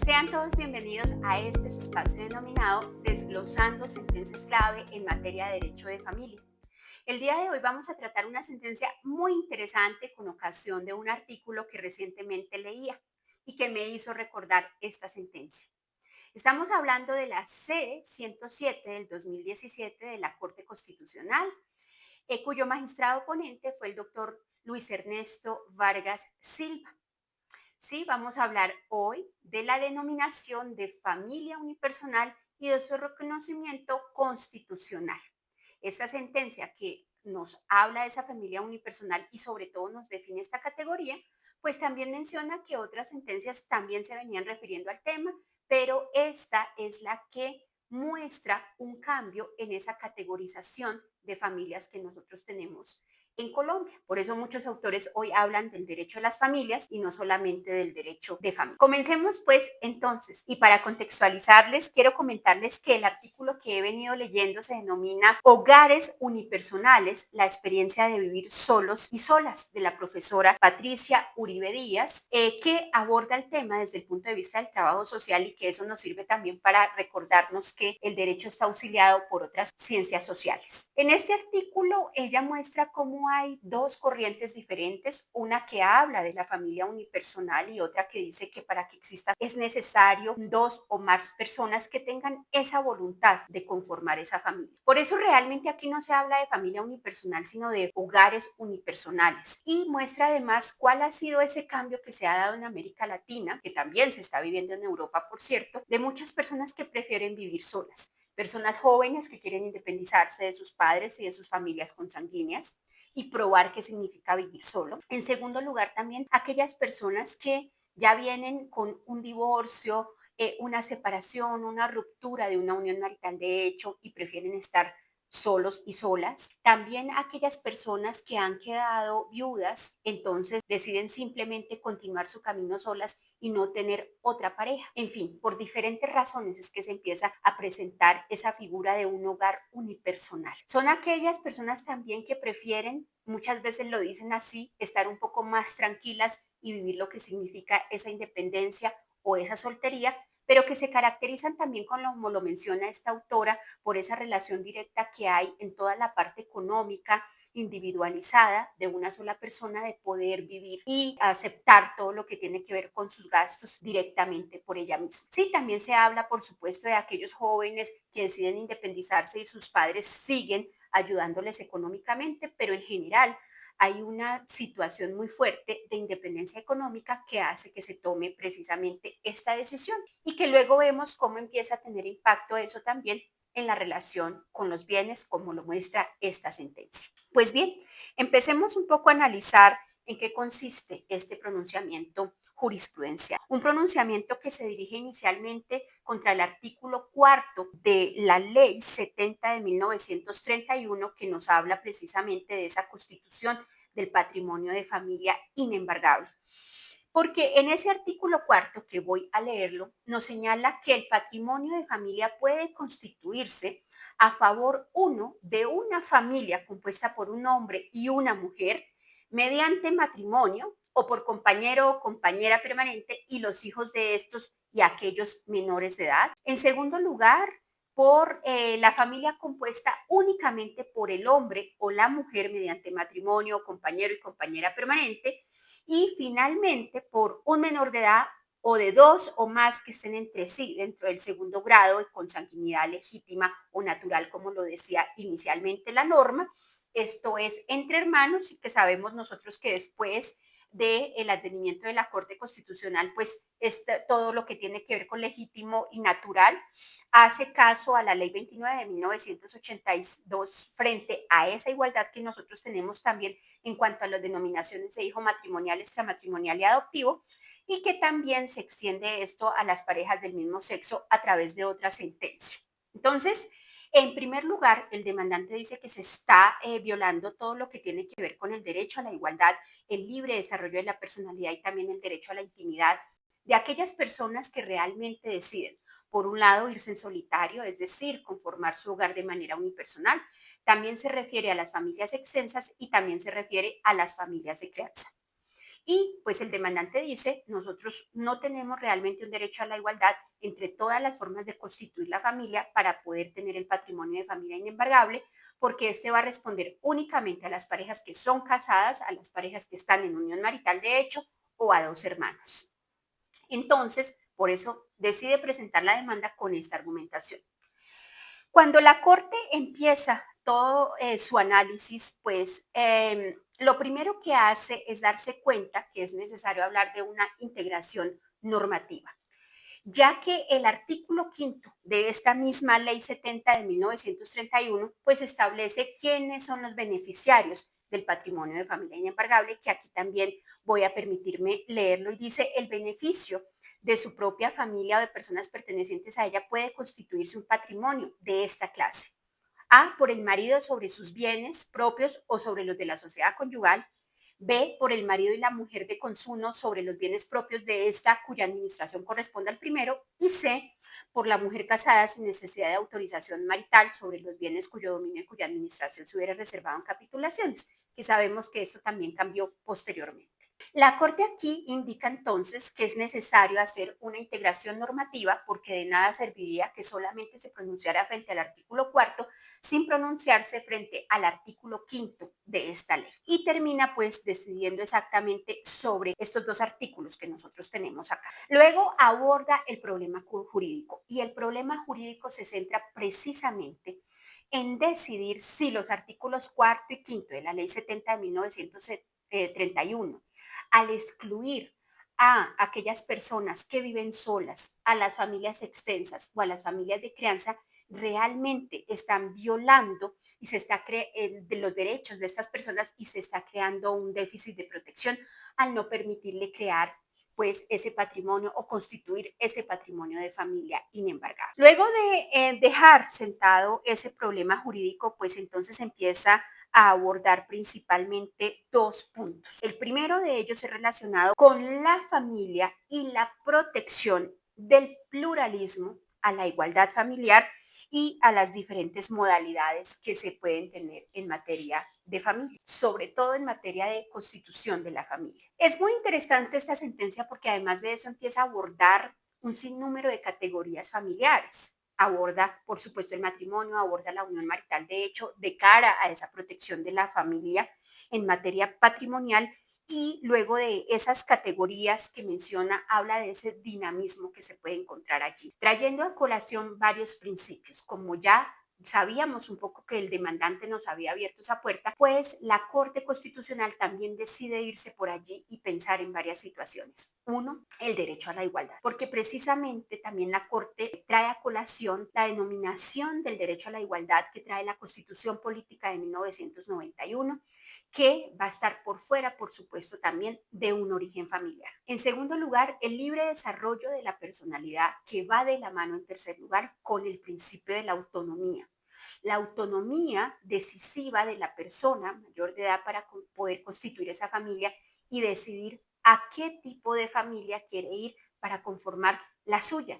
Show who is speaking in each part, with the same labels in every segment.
Speaker 1: Sean todos bienvenidos a este su espacio denominado Desglosando sentencias clave en materia de derecho de familia. El día de hoy vamos a tratar una sentencia muy interesante con ocasión de un artículo que recientemente leía y que me hizo recordar esta sentencia. Estamos hablando de la C-107 del 2017 de la Corte Constitucional, cuyo magistrado ponente fue el doctor Luis Ernesto Vargas Silva. Sí, vamos a hablar hoy de la denominación de familia unipersonal y de su reconocimiento constitucional. Esta sentencia que nos habla de esa familia unipersonal y sobre todo nos define esta categoría, pues también menciona que otras sentencias también se venían refiriendo al tema, pero esta es la que muestra un cambio en esa categorización de familias que nosotros tenemos en Colombia. Por eso muchos autores hoy hablan del derecho a las familias y no solamente del derecho de familia. Comencemos pues entonces, y para contextualizarles, quiero comentarles que el artículo que he venido leyendo se denomina Hogares unipersonales, la experiencia de vivir solos y solas, de la profesora Patricia Uribe Díaz, que aborda el tema desde el punto de vista del trabajo social y que eso nos sirve también para recordarnos que el derecho está auxiliado por otras ciencias sociales. En este artículo ella muestra cómo hay dos corrientes diferentes, una que habla de la familia unipersonal y otra que dice que para que exista es necesario dos o más personas que tengan esa voluntad de conformar esa familia. Por eso realmente aquí no se habla de familia unipersonal, sino de hogares unipersonales, y muestra además cuál ha sido ese cambio que se ha dado en América Latina, que también se está viviendo en Europa, por cierto, de muchas personas que prefieren vivir solas. Personas jóvenes que quieren independizarse de sus padres y de sus familias consanguíneas y probar qué significa vivir solo. En segundo lugar, también aquellas personas que ya vienen con un divorcio, una separación, una ruptura de una unión marital de hecho y prefieren estar solos y solas. También aquellas personas que han quedado viudas, entonces deciden simplemente continuar su camino solas y no tener otra pareja. En fin, por diferentes razones es que se empieza a presentar esa figura de un hogar unipersonal. Son aquellas personas también que prefieren, muchas veces lo dicen así, estar un poco más tranquilas y vivir lo que significa esa independencia o esa soltería, pero que se caracterizan también con, como lo menciona esta autora, por esa relación directa que hay en toda la parte económica, individualizada de una sola persona, de poder vivir y aceptar todo lo que tiene que ver con sus gastos directamente por ella misma. Sí, también se habla, por supuesto, de aquellos jóvenes que deciden independizarse y sus padres siguen ayudándoles económicamente, pero en general hay una situación muy fuerte de independencia económica que hace que se tome precisamente esta decisión y que luego vemos cómo empieza a tener impacto eso también en la relación con los bienes, como lo muestra esta sentencia. Pues bien, empecemos un poco a analizar en qué consiste este pronunciamiento jurisprudencial. Un pronunciamiento que se dirige inicialmente contra el artículo cuarto de la Ley 70 de 1931, que nos habla precisamente de esa constitución del patrimonio de familia inembargable. Porque en ese artículo cuarto, que voy a leerlo, nos señala que el patrimonio de familia puede constituirse a favor, uno, de una familia compuesta por un hombre y una mujer mediante matrimonio o por compañero o compañera permanente y los hijos de estos y aquellos menores de edad. En segundo lugar, por la familia compuesta únicamente por el hombre o la mujer mediante matrimonio, compañero y compañera permanente, y finalmente por un menor de edad o de dos o más que estén entre sí dentro del segundo grado de consanguinidad legítima o natural, como lo decía inicialmente la norma. Esto es entre hermanos, y que sabemos nosotros que después del advenimiento de la Corte Constitucional, pues todo lo que tiene que ver con legítimo y natural hace caso a la Ley 29 de 1982 frente a esa igualdad que nosotros tenemos también en cuanto a las denominaciones de hijo matrimonial, extramatrimonial y adoptivo, y que también se extiende esto a las parejas del mismo sexo a través de otra sentencia. Entonces, en primer lugar, el demandante dice que se está violando todo lo que tiene que ver con el derecho a la igualdad, el libre desarrollo de la personalidad y también el derecho a la intimidad de aquellas personas que realmente deciden, por un lado, irse en solitario, es decir, conformar su hogar de manera unipersonal. También se refiere a las familias extensas y también se refiere a las familias de crianza. Y pues el demandante dice, nosotros no tenemos realmente un derecho a la igualdad entre todas las formas de constituir la familia para poder tener el patrimonio de familia inembargable, porque este va a responder únicamente a las parejas que son casadas, a las parejas que están en unión marital de hecho o a dos hermanos. Entonces, por eso decide presentar la demanda con esta argumentación. Cuando la Corte empieza todo su análisis, pues lo primero que hace es darse cuenta que es necesario hablar de una integración normativa, ya que el artículo quinto de esta misma Ley 70 de 1931, pues establece quiénes son los beneficiarios del patrimonio de familia inembargable, que aquí también voy a permitirme leerlo, y dice: el beneficio de su propia familia o de personas pertenecientes a ella puede constituirse un patrimonio de esta clase. A, por el marido sobre sus bienes propios o sobre los de la sociedad conyugal. B, por el marido y la mujer de consumo sobre los bienes propios de esta cuya administración corresponde al primero. Y C, por la mujer casada sin necesidad de autorización marital sobre los bienes cuyo dominio y cuya administración se hubiera reservado en capitulaciones, que sabemos que esto también cambió posteriormente. La Corte aquí indica entonces que es necesario hacer una integración normativa, porque de nada serviría que solamente se pronunciara frente al artículo cuarto sin pronunciarse frente al artículo quinto de esta ley. Y termina pues decidiendo exactamente sobre estos dos artículos que nosotros tenemos acá. Luego aborda el problema jurídico, y el problema jurídico se centra precisamente en decidir si los artículos cuarto y quinto de la Ley 70 de 1931, al excluir a aquellas personas que viven solas, a las familias extensas o a las familias de crianza, realmente están violando y se está de los derechos de estas personas, y se está creando un déficit de protección al no permitirle crear pues ese patrimonio o constituir ese patrimonio de familia inembargable. Luego de dejar sentado ese problema jurídico, pues entonces empieza a abordar principalmente dos puntos. El primero de ellos es relacionado con la familia y la protección del pluralismo, a la igualdad familiar y a las diferentes modalidades que se pueden tener en materia de familia, sobre todo en materia de constitución de la familia. Es muy interesante esta sentencia porque además de eso empieza a abordar un sinnúmero de categorías familiares. Aborda, por supuesto, el matrimonio, aborda la unión marital de hecho de cara a esa protección de la familia en materia patrimonial, y luego de esas categorías que menciona, habla de ese dinamismo que se puede encontrar allí, trayendo a colación varios principios. Como ya sabíamos un poco que el demandante nos había abierto esa puerta, pues la Corte Constitucional también decide irse por allí y pensar en varias situaciones. Uno, el derecho a la igualdad, porque precisamente también la Corte trae a colación la denominación del derecho a la igualdad que trae la Constitución Política de 1991, que va a estar por fuera, por supuesto, también de un origen familiar. En segundo lugar, el libre desarrollo de la personalidad, que va de la mano en tercer lugar con el principio de la autonomía. La autonomía decisiva de la persona mayor de edad para poder constituir esa familia y decidir a qué tipo de familia quiere ir para conformar la suya.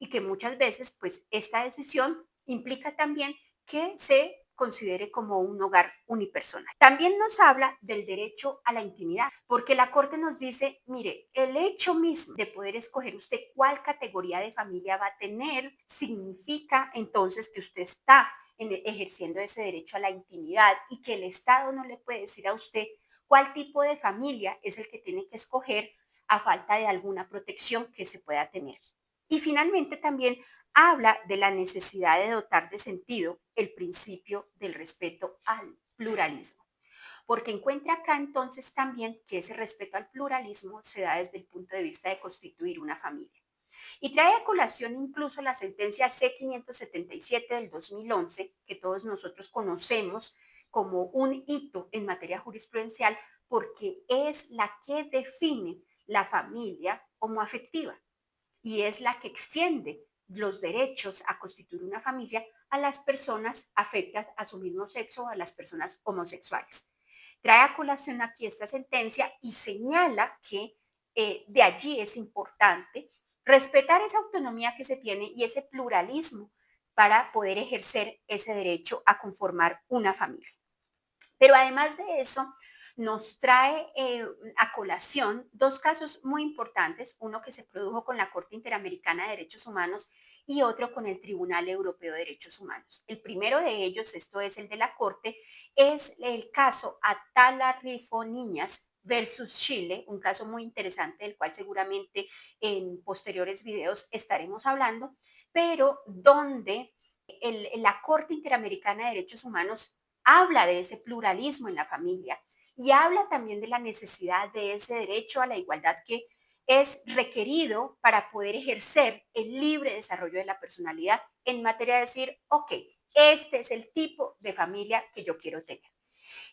Speaker 1: Y que muchas veces, pues, esta decisión implica también que se considere como un hogar unipersonal. También nos habla del derecho a la intimidad, porque la Corte nos dice, mire, el hecho mismo de poder escoger usted cuál categoría de familia va a tener, significa entonces que usted está ejerciendo ese derecho a la intimidad, y que el Estado no le puede decir a usted cuál tipo de familia es el que tiene que escoger a falta de alguna protección que se pueda tener. Y finalmente también habla de la necesidad de dotar de sentido el principio del respeto al pluralismo, porque encuentra acá entonces también que ese respeto al pluralismo se da desde el punto de vista de constituir una familia. Y trae a colación incluso la sentencia C-577 del 2011, que todos nosotros conocemos como un hito en materia jurisprudencial, porque es la que define la familia homoafectiva y es la que extiende los derechos a constituir una familia a las personas afectas a su mismo sexo o a las personas homosexuales. Trae a colación aquí esta sentencia y señala que de allí es importante respetar esa autonomía que se tiene y ese pluralismo para poder ejercer ese derecho a conformar una familia. Pero además de eso, nos trae a colación dos casos muy importantes, uno que se produjo con la Corte Interamericana de Derechos Humanos y otro con el Tribunal Europeo de Derechos Humanos. El primero de ellos, esto es el de la Corte, es el caso Atala Rifo Niñas versus Chile, un caso muy interesante del cual seguramente en posteriores videos estaremos hablando, pero donde la Corte Interamericana de Derechos Humanos habla de ese pluralismo en la familia y habla también de la necesidad de ese derecho a la igualdad que es requerido para poder ejercer el libre desarrollo de la personalidad en materia de decir, ok, este es el tipo de familia que yo quiero tener.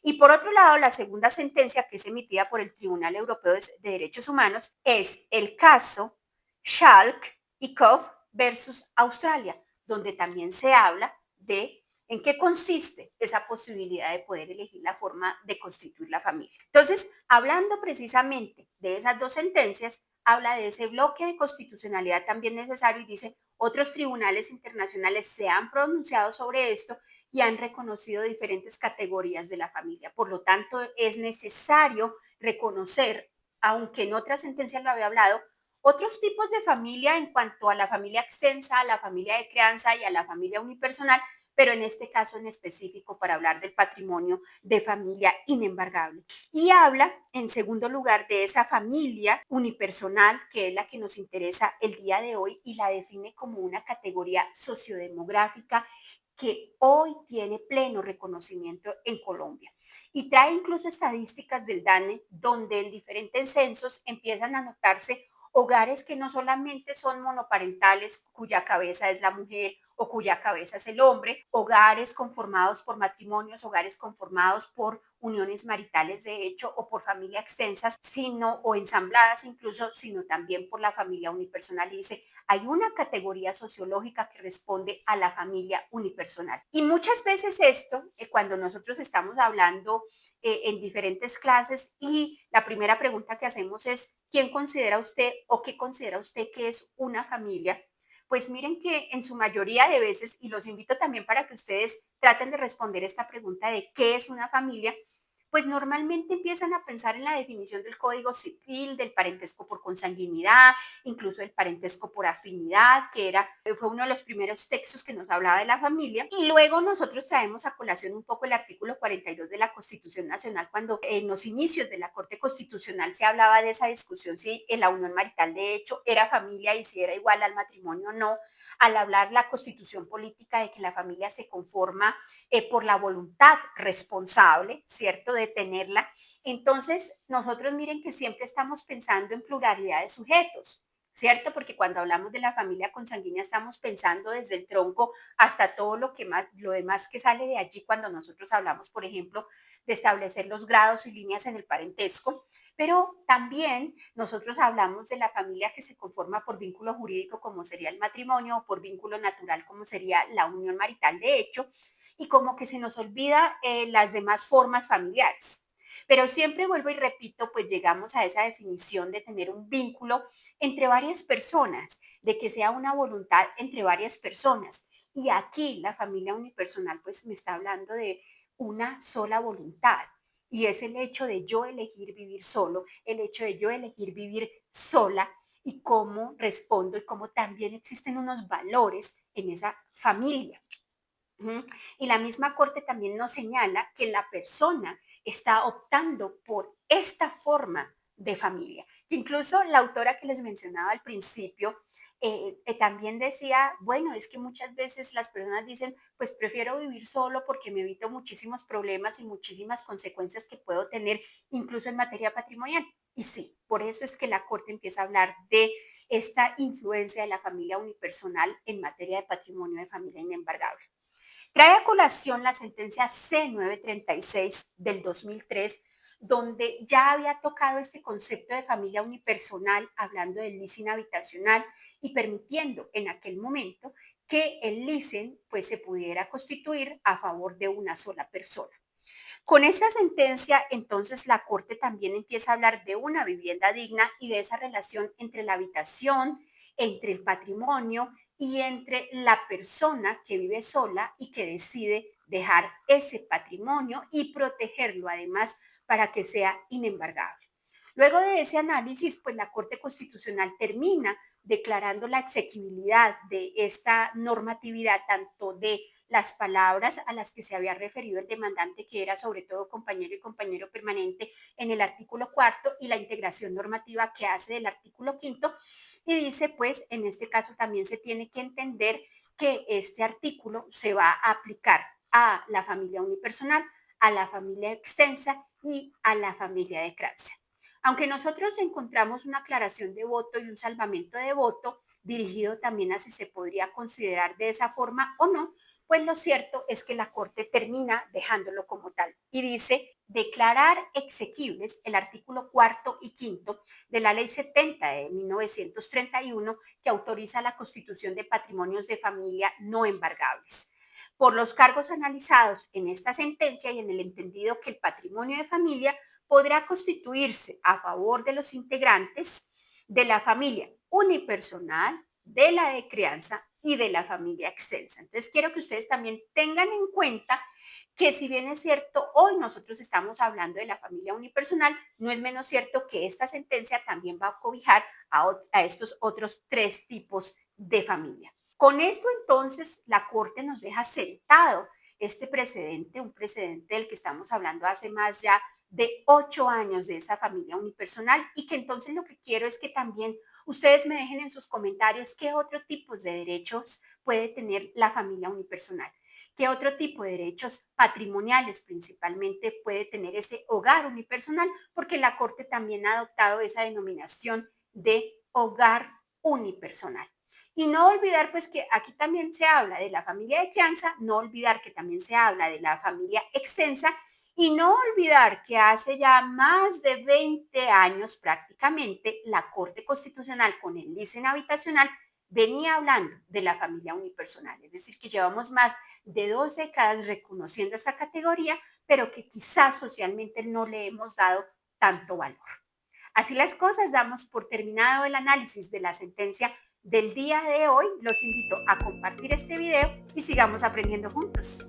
Speaker 1: Y por otro lado, la segunda sentencia que es emitida por el Tribunal Europeo de Derechos Humanos es el caso Schalk y Koch versus Australia, donde también se habla de en qué consiste esa posibilidad de poder elegir la forma de constituir la familia. Entonces, hablando precisamente de esas dos sentencias, habla de ese bloque de constitucionalidad también necesario y dice, otros tribunales internacionales se han pronunciado sobre esto y han reconocido diferentes categorías de la familia. Por lo tanto, es necesario reconocer, aunque en otra sentencia lo había hablado, otros tipos de familia en cuanto a la familia extensa, a la familia de crianza y a la familia unipersonal, pero en este caso en específico para hablar del patrimonio de familia inembargable. Y habla, en segundo lugar, de esa familia unipersonal, que es la que nos interesa el día de hoy, y la define como una categoría sociodemográfica que hoy tiene pleno reconocimiento en Colombia. Y trae incluso estadísticas del DANE, donde en diferentes censos empiezan a notarse hogares que no solamente son monoparentales, cuya cabeza es la mujer o cuya cabeza es el hombre, hogares conformados por matrimonios, hogares conformados por uniones maritales de hecho o por familias extensas, sino o ensambladas incluso, sino también por la familia unipersonal. Y dice, hay una categoría sociológica que responde a la familia unipersonal. Y muchas veces esto, cuando nosotros estamos hablando en diferentes clases y la primera pregunta que hacemos es, ¿quién considera usted o qué considera usted que es una familia? Pues miren que en su mayoría de veces, y los invito también para que ustedes traten de responder esta pregunta de qué es una familia, pues normalmente empiezan a pensar en la definición del Código Civil, del parentesco por consanguinidad, incluso el parentesco por afinidad, que fue uno de los primeros textos que nos hablaba de la familia. Y luego nosotros traemos a colación un poco el artículo 42 de la Constitución Nacional, cuando en los inicios de la Corte Constitucional se hablaba de esa discusión si en la unión marital de hecho era familia y si era igual al matrimonio o no, al hablar la Constitución política de que la familia se conforma por la voluntad responsable, ¿cierto?, de tenerla. Entonces, nosotros miren que siempre estamos pensando en pluralidad de sujetos, ¿cierto? Porque cuando hablamos de la familia consanguínea estamos pensando desde el tronco hasta todo lo demás que sale de allí cuando nosotros hablamos, por ejemplo, de establecer los grados y líneas en el parentesco, pero también nosotros hablamos de la familia que se conforma por vínculo jurídico como sería el matrimonio o por vínculo natural como sería la unión marital de hecho, y como que se nos olvida las demás formas familiares. Pero siempre vuelvo y repito, pues llegamos a esa definición de tener un vínculo entre varias personas, de que sea una voluntad entre varias personas. Y aquí la familia unipersonal pues me está hablando de una sola voluntad. Y es el hecho de yo elegir vivir solo, el hecho de yo elegir vivir sola y cómo respondo y cómo también existen unos valores en esa familia. Y la misma Corte también nos señala que la persona está optando por esta forma de familia. Incluso la autora que les mencionaba al principio también decía, bueno, es que muchas veces las personas dicen, pues prefiero vivir solo porque me evito muchísimos problemas y muchísimas consecuencias que puedo tener incluso en materia patrimonial. Y sí, por eso es que la Corte empieza a hablar de esta influencia de la familia unipersonal en materia de patrimonio de familia inembargable. Trae a colación la sentencia C936 del 2003, donde ya había tocado este concepto de familia unipersonal, hablando del leasing habitacional y permitiendo en aquel momento que el leasing pues, se pudiera constituir a favor de una sola persona. Con esta sentencia, entonces, la Corte también empieza a hablar de una vivienda digna y de esa relación entre la habitación, entre el patrimonio y entre la persona que vive sola y que decide dejar ese patrimonio y protegerlo además para que sea inembargable. Luego de ese análisis, pues la Corte Constitucional termina declarando la exequibilidad de esta normatividad, tanto de las palabras a las que se había referido el demandante, que era sobre todo compañero y compañero permanente en el artículo cuarto, y la integración normativa que hace del artículo quinto, y dice, pues, en este caso también se tiene que entender que este artículo se va a aplicar a la familia unipersonal, a la familia extensa y a la familia de Cranzer. Aunque nosotros encontramos una aclaración de voto y un salvamento de voto dirigido también a si se podría considerar de esa forma o no, pues lo cierto es que la Corte termina dejándolo como tal y dice declarar exequibles el artículo cuarto y quinto de la Ley 70 de 1931 que autoriza la constitución de patrimonios de familia no embargables. Por los cargos analizados en esta sentencia y en el entendido que el patrimonio de familia podrá constituirse a favor de los integrantes de la familia unipersonal, de la de crianza y de la familia extensa. Entonces, quiero que ustedes también tengan en cuenta que si bien es cierto, hoy nosotros estamos hablando de la familia unipersonal, no es menos cierto que esta sentencia también va a cobijar a estos otros tres tipos de familia. Con esto entonces la Corte nos deja sentado este precedente, un precedente del que estamos hablando hace más ya de 8 años de esa familia unipersonal, y que entonces lo que quiero es que también ustedes me dejen en sus comentarios qué otro tipo de derechos puede tener la familia unipersonal, qué otro tipo de derechos patrimoniales principalmente puede tener ese hogar unipersonal, porque la Corte también ha adoptado esa denominación de hogar unipersonal. Y no olvidar pues que aquí también se habla de la familia de crianza, no olvidar que también se habla de la familia extensa, y no olvidar que hace ya más de 20 años prácticamente la Corte Constitucional con el Licen Habitacional venía hablando de la familia unipersonal. Es decir, que llevamos más de 2 décadas reconociendo esta categoría, pero que quizás socialmente no le hemos dado tanto valor. Así las cosas, damos por terminado el análisis de la sentencia del día de hoy. Los invito a compartir este video y sigamos aprendiendo juntos.